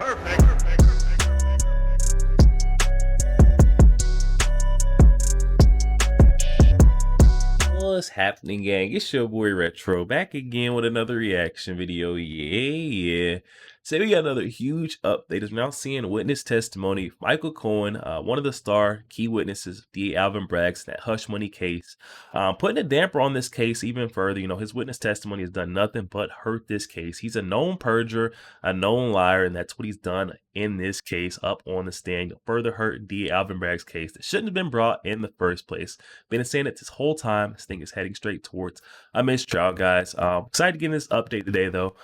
What's happening, gang? It's your boy Retro back again with another reaction video. Yeah. Today we got another huge update. As we're now seeing witness testimony. Michael Cohen, one of the key witnesses of DA Alvin Bragg's that hush money case, putting a damper on this case even further. You know, his witness testimony has done nothing but hurt this case. He's a known perjurer, a known liar, and that's what he's done in this case up on the stand. Further hurt DA Alvin Bragg's case that shouldn't have been brought in the first place. Been saying it this whole time. This thing is heading straight towards a mistrial, guys. Excited to get this update today, though.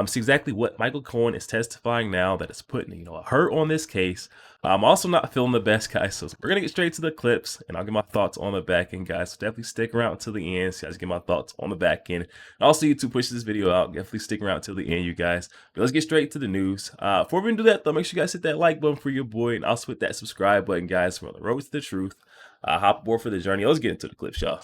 See exactly what Michael Cohen is testifying now that is putting, a hurt on this case. I'm also not feeling the best, guys, so we're gonna get straight to the clips, and I'll get my thoughts on the back end, guys. So definitely stick around until the end, so you guys get my thoughts on the back end. And also, YouTube pushes this video out. Definitely stick around until the end, you guys. But let's get straight to the news. Before we do that, though, make sure you guys hit that like button for your boy, and also hit that subscribe button, guys. We're on the road to the truth. Hop aboard for the journey. Let's get into the clips, y'all.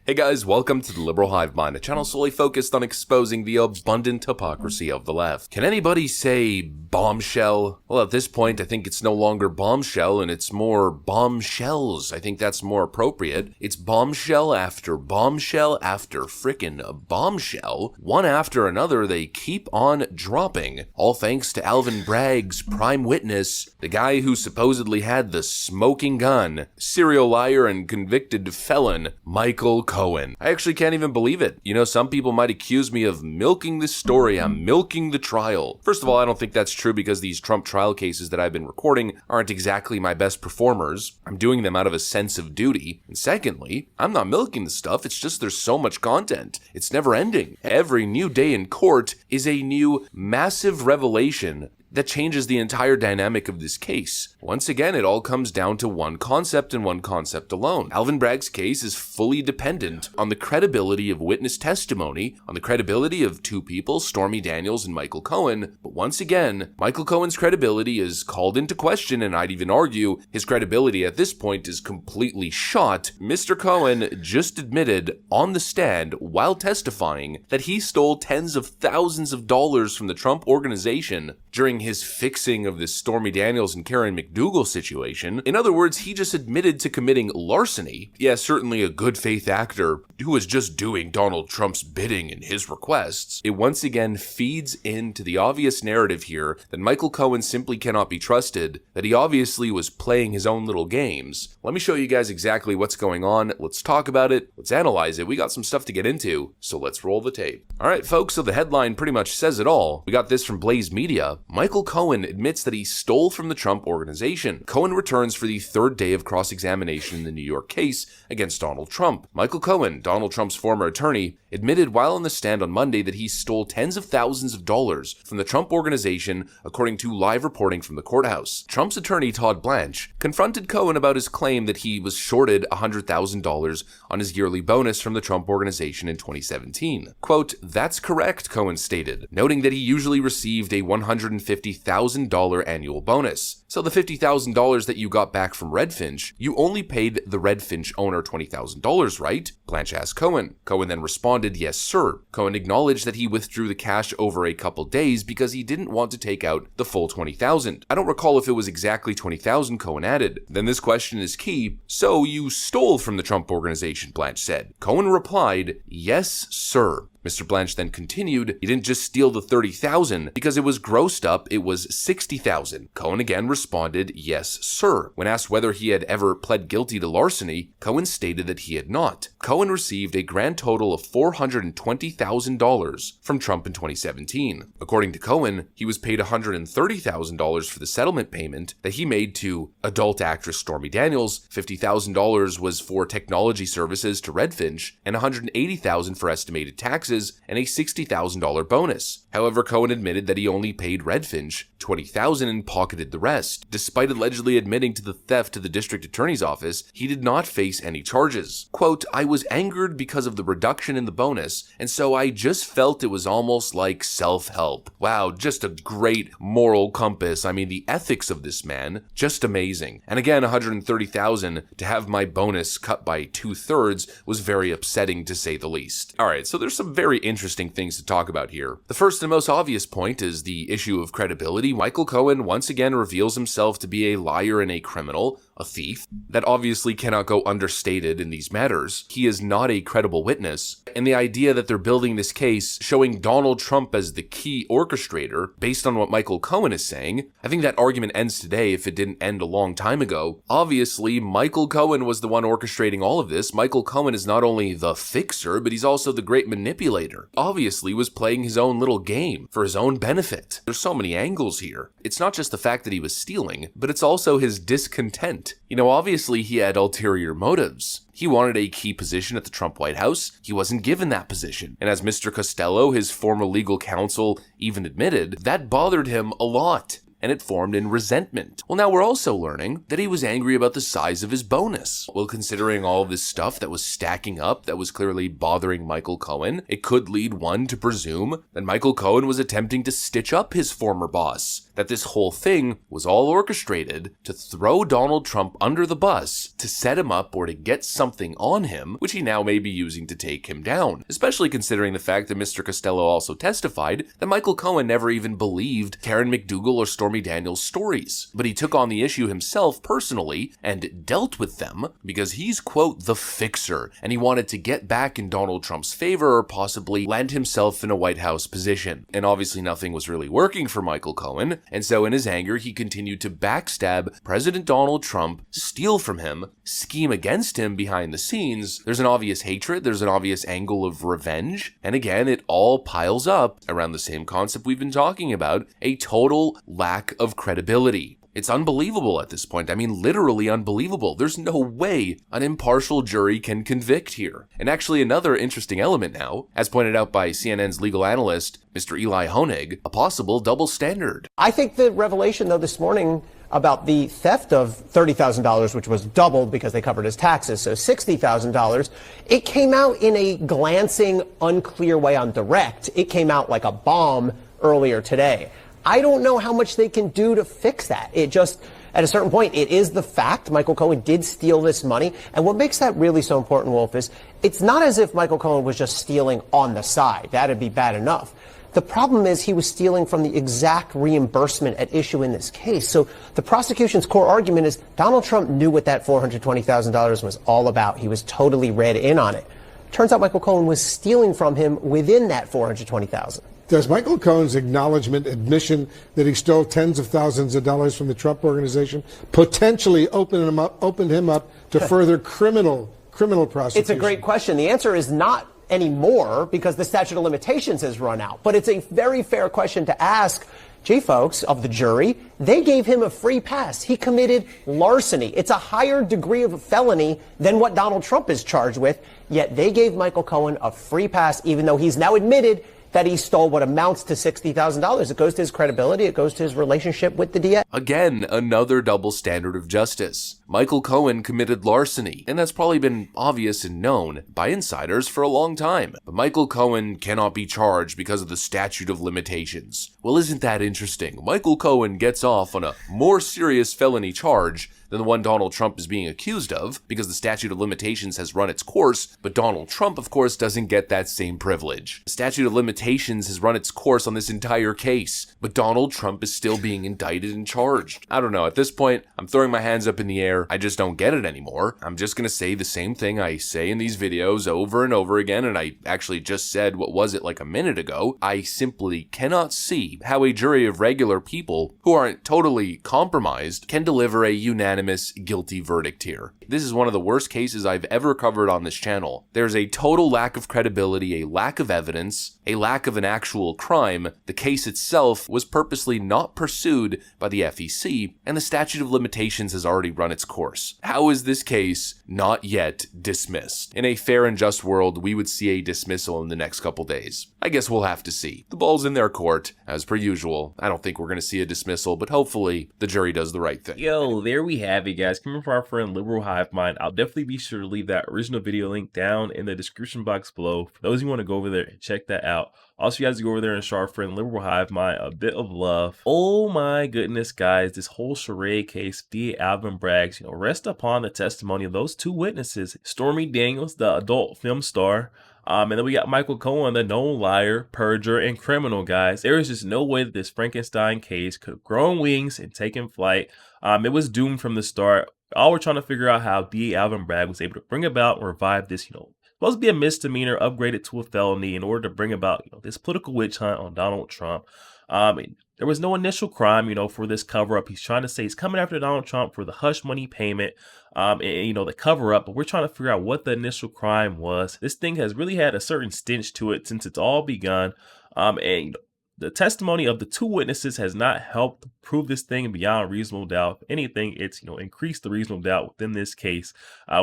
Hey guys, welcome to the Liberal Hive Mind, a channel solely focused on exposing the abundant hypocrisy of the left. Can anybody say bombshell? Well, at this point, I think it's no longer bombshell and it's more bombshells. I think that's more appropriate. It's bombshell after frickin' bombshell. One after another, they keep on dropping. All thanks to Alvin Bragg's prime witness, the guy who supposedly had the smoking gun, serial liar and convicted felon, Michael Cohen. I actually can't even believe it. You know, some people might accuse me of milking this story. I'm milking the trial. First of all, I don't think that's true because these Trump trial cases that I've been recording aren't exactly my best performers. I'm doing them out of a sense of duty. And secondly, I'm not milking the stuff. It's just there's so much content. It's never ending. Every new day in court is a new massive revelation that changes the entire dynamic of this case. Once again, it all comes down to one concept and one concept alone. Alvin Bragg's case is fully dependent on the credibility of witness testimony, on the credibility of two people, Stormy Daniels and Michael Cohen. But once again, Michael Cohen's credibility is called into question, and I'd even argue his credibility at this point is completely shot. Mr. Cohen just admitted on the stand while testifying that he stole tens of thousands of dollars from the Trump organization during his fixing of this Stormy Daniels and Karen McDougal situation. In other words, he just admitted to committing larceny. Yeah, certainly a good faith actor who was just doing Donald Trump's bidding in his requests. It once again feeds into the obvious narrative here that Michael Cohen simply cannot be trusted, that he obviously was playing his own little games. Let me show you guys exactly what's going on. Let's talk about it. Let's analyze it. We got some stuff to get into, so let's roll the tape. All right, folks, so the headline pretty much says it all. We got this from Blaze Media. Michael Cohen admits that he stole from the Trump organization. Cohen returns for the third day of cross-examination in the New York case against Donald Trump. Michael Cohen, Donald Trump's former attorney, admitted while on the stand on Monday that he stole tens of thousands of dollars from the Trump organization, according to live reporting from the courthouse. Trump's attorney, Todd Blanche, confronted Cohen about his claim that he was shorted $100,000 on his yearly bonus from the Trump organization in 2017. Quote, "That's correct," Cohen stated, noting that he usually received a $150,000 annual bonus. So the $50,000 that you got back from Redfinch, you only paid the Redfinch owner $20,000, right? Blanche asked Cohen. Cohen then responded, "Yes, sir." Cohen acknowledged that he withdrew the cash over a couple days because he didn't want to take out the full $20,000. "I don't recall if it was exactly $20,000, Cohen added. Then this question is key. "So you stole from the Trump organization," Blanche said. Cohen replied, "Yes, sir." Mr. Blanche then continued, "He didn't just steal the $30,000 because it was grossed up, it was $60,000. Cohen again responded, "Yes, sir." When asked whether he had ever pled guilty to larceny, Cohen stated that he had not. Cohen received a grand total of $420,000 from Trump in 2017. According to Cohen, he was paid $130,000 for the settlement payment that he made to adult actress Stormy Daniels, $50,000 was for technology services to Redfinch, and $180,000 for estimated taxes and a $60,000 bonus. However, Cohen admitted that he only paid Redfinch $20,000 and pocketed the rest. arrest. Despite allegedly admitting to the theft to the district attorney's office, he did not face any charges. Quote, "I was angered because of the reduction in the bonus, and so I just felt it was almost like self-help." Wow, just a great moral compass. I mean, the ethics of this man, just amazing. And again, $130,000 to have my bonus cut by 2/3 was very upsetting, to say the least. Alright, so there's some very interesting things to talk about here. The first and most obvious point is the issue of credibility. Michael Cohen once again reveals himself to be a liar and a criminal, a thief. That obviously cannot go understated in these matters. He is not a credible witness, and the idea that they're building this case showing Donald Trump as the key orchestrator based on what Michael Cohen is saying, I think that argument ends today if it didn't end a long time ago. Obviously, Michael Cohen was the one orchestrating all of this. Michael Cohen is not only the fixer, but he's also the great manipulator. Obviously was playing his own little game for his own benefit. There's so many angles here. It's not just the fact that he was stealing, but it's also his discontent. You know, obviously he had ulterior motives. He wanted a key position at the Trump White House. He wasn't given that position. And as Mr. Costello, his former legal counsel, even admitted, that bothered him a lot, and it formed in resentment. Well, now we're also learning that he was angry about the size of his bonus. Well, considering all of this stuff that was stacking up that was clearly bothering Michael Cohen, it could lead one to presume that Michael Cohen was attempting to stitch up his former boss, that this whole thing was all orchestrated to throw Donald Trump under the bus, to set him up or to get something on him, which he now may be using to take him down, especially considering the fact that Mr. Costello also testified that Michael Cohen never even believed Karen McDougal or Stormy Daniels' stories, but he took on the issue himself personally and dealt with them because he's, quote, the fixer, and he wanted to get back in Donald Trump's favor or possibly land himself in a White House position. And obviously nothing was really working for Michael Cohen, and so in his anger he continued to backstab President Donald Trump, steal from him, scheme against him behind the scenes. There's an obvious hatred, there's an obvious angle of revenge, and again it all piles up around the same concept we've been talking about, a total lack of credibility. It's unbelievable at this point. I mean, literally unbelievable. There's no way an impartial jury can convict here. And actually another interesting element now, as pointed out by CNN's legal analyst, Mr. Eli Honig, a possible double standard. I think the revelation, though, this morning about the theft of $30,000, which was doubled because they covered his taxes, so $60,000, it came out in a glancing, unclear way on direct. It came out like a bomb earlier today. I don't know how much they can do to fix that. It just, at a certain point, it is the fact Michael Cohen did steal this money. And what makes that really so important, Wolf, is it's not as if Michael Cohen was just stealing on the side. That'd be bad enough. The problem is he was stealing from the exact reimbursement at issue in this case. So the prosecution's core argument is Donald Trump knew what that $420,000 was all about. He was totally read in on it. Turns out Michael Cohen was stealing from him within that $420,000. Does Michael Cohen's admission that he stole tens of thousands of dollars from the Trump organization potentially open him up to further criminal prosecution? It's a great question. The answer is not anymore because the statute of limitations has run out. But it's a very fair question to ask. Gee, folks, of the jury, they gave him a free pass. He committed larceny. It's a higher degree of a felony than what Donald Trump is charged with, yet they gave Michael Cohen a free pass, even though he's now admitted that he stole what amounts to $60,000. It goes to his credibility. It goes to his relationship with the DA. Again, another double standard of justice. Michael Cohen committed larceny, and that's probably been obvious and known by insiders for a long time. But Michael Cohen cannot be charged because of the statute of limitations. Well, isn't that interesting? Michael Cohen gets off on a more serious felony charge than the one Donald Trump is being accused of, because the statute of limitations has run its course, but Donald Trump, of course, doesn't get that same privilege. The statute of limitations has run its course on this entire case, but Donald Trump is still being indicted and charged. I don't know, at this point, I'm throwing my hands up in the air. I just don't get it anymore. I'm just gonna say the same thing I say in these videos over and over again, and I actually just said, what was it, like a minute ago? I simply cannot see how a jury of regular people who aren't totally compromised can deliver a unanimous guilty verdict here. This is one of the worst cases I've ever covered on this channel. There's a total lack of credibility, a lack of evidence, a lack lack of an actual crime, the case itself was purposely not pursued by the FEC, and the statute of limitations has already run its course. How is this case not yet dismissed? In a fair and just world, we would see a dismissal in the next couple days. I guess we'll have to see. The ball's in their court, as per usual. I don't think we're going to see a dismissal, but hopefully the jury does the right thing. Yo, there we have it, guys. Coming from our friend Liberal Hive Mind, I'll definitely be sure to leave that original video link down in the description box below for those who want to go over there and check that out. Also, you guys go over there and show our friend Liberal Hive Mind a bit of love. Oh my goodness, guys, this whole charade case, DA Alvin Bragg, rest upon the testimony of those two witnesses, Stormy Daniels, the adult film star, and then we got Michael Cohen, the known liar, perjurer, and criminal, guys. There is just no way that this Frankenstein case could have grown wings and taken flight. It was doomed from the start. All we're trying to figure out how DA Alvin Bragg was able to bring about and revive this, supposed to be a misdemeanor upgraded to a felony in order to bring about, this political witch hunt on Donald Trump. There was no initial crime, for this cover up. He's trying to say he's coming after Donald Trump for the hush money payment, and the cover up. But we're trying to figure out what the initial crime was. This thing has really had a certain stench to it since it's all begun. And the testimony of the two witnesses has not helped prove this thing beyond reasonable doubt. If anything, it's increased the reasonable doubt within this case.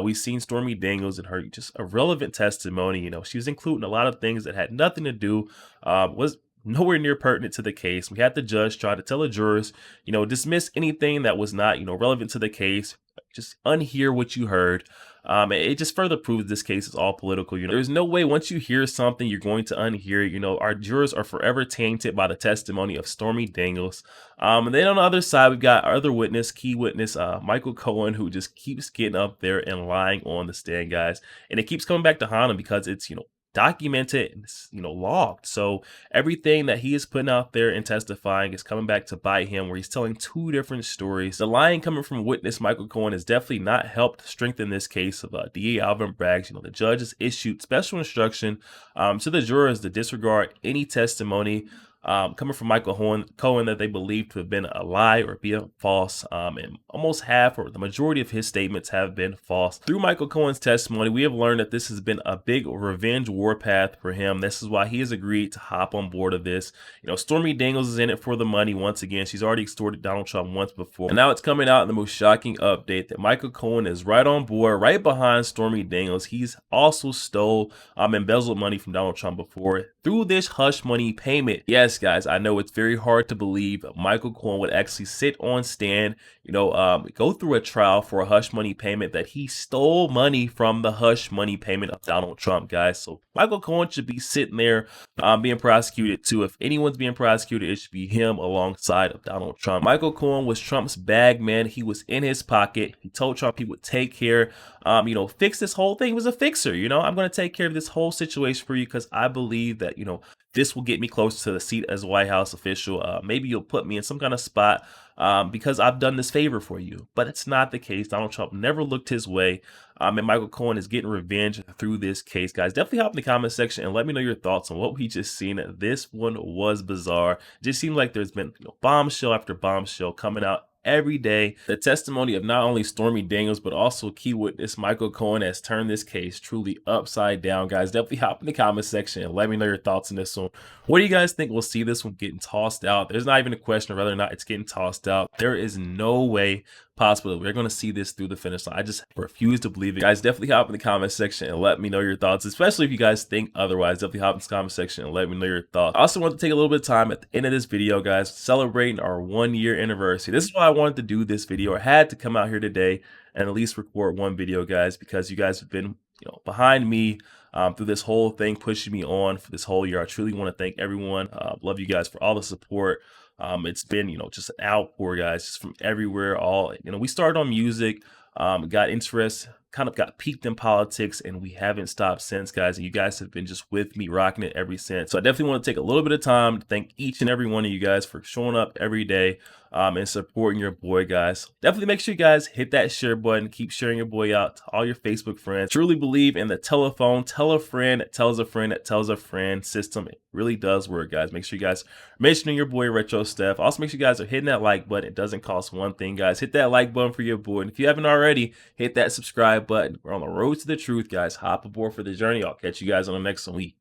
We've seen Stormy Daniels and her just irrelevant testimony. She was including a lot of things that had nothing to do, was nowhere near pertinent to the case. We had the judge try to tell the jurors, dismiss anything that was not, relevant to the case. Just unhear what you heard. It just further proves this case is all political. There's no way once you hear something, you're going to unhear it. Our jurors are forever tainted by the testimony of Stormy Daniels. And then on the other side, we've got our other witness, key witness, Michael Cohen, who just keeps getting up there and lying on the stand, guys. And it keeps coming back to haunt him because it's, documented and logged. So everything that he is putting out there and testifying is coming back to bite him, where he's telling two different stories. The lying coming from witness Michael Cohen has definitely not helped strengthen this case of DA Alvin Bragg. The judge has issued special instruction to the jurors to disregard any testimony coming from Michael Cohen that they believe to have been a lie or be a false, and almost half or the majority of his statements have been false. Through Michael Cohen's testimony, we have learned that this has been a big revenge warpath for him. This is why he has agreed to hop on board of this. Stormy Daniels is in it for the money once again. She's already extorted Donald Trump once before, and now it's coming out in the most shocking update that Michael Cohen is right on board, right behind Stormy Daniels. He's also stole, embezzled money from Donald Trump before through this hush money payment. Yes, guys, I know it's very hard to believe Michael Cohen would actually sit on stand, go through a trial for a hush money payment that he stole money from the hush money payment of Donald Trump, guys. So Michael Cohen should be sitting there being prosecuted too. If anyone's being prosecuted, it should be him alongside of Donald Trump. Michael Cohen was Trump's bag man. He was in his pocket. He told Trump he would take care, fix this whole thing. He was a fixer. I'm going to take care of this whole situation for you because I believe that, this will get me close to the seat as a White House official. Maybe you'll put me in some kind of spot because I've done this favor for you. But it's not the case. Donald Trump never looked his way. And Michael Cohen is getting revenge through this case, guys. Definitely hop in the comment section and let me know your thoughts on what we just seen. This one was bizarre. It just seems like there's been bombshell after bombshell coming out every day. The testimony of not only Stormy Daniels, but also key witness Michael Cohen has turned this case truly upside down, guys. Definitely hop in the comment section and let me know your thoughts on this one. What do you guys think? We'll see this one getting tossed out. There's not even a question of whether or not it's getting tossed out. There is no way possible that we're going to see this through the finish line. I just refuse to believe it. Guys, definitely hop in the comment section and let me know your thoughts, especially if you guys think otherwise. Definitely hop in the comment section and let me know your thoughts. I also want to take a little bit of time at the end of this video, guys, celebrating our 1-year anniversary. This is why I wanted to do this video. I had to come out here today and at least record one video, guys, because you guys have been behind me through this whole thing, pushing me on for this whole year. I truly want to thank everyone. Love you guys for all the support. It's been, just an outpour, guys, just from everywhere. We started on music, got interest, kind of got peaked in politics, and we haven't stopped since, guys. And you guys have been just with me, rocking it ever since. So I definitely want to take a little bit of time to thank each and every one of you guys for showing up every day and supporting your boy, guys. Definitely make sure you guys hit that share button. Keep sharing your boy out to all your Facebook friends. Truly believe in the telephone, tell a friend that tells a friend that tells a friend system. It really does work, guys. Make sure you guys are mentioning your boy RetroStef. Also, make sure you guys are hitting that like button. It doesn't cost one thing, guys. Hit that like button for your boy. And if you haven't already, hit that subscribe button. We're on the road to the truth, guys. Hop aboard for the journey. I'll catch you guys on the next one.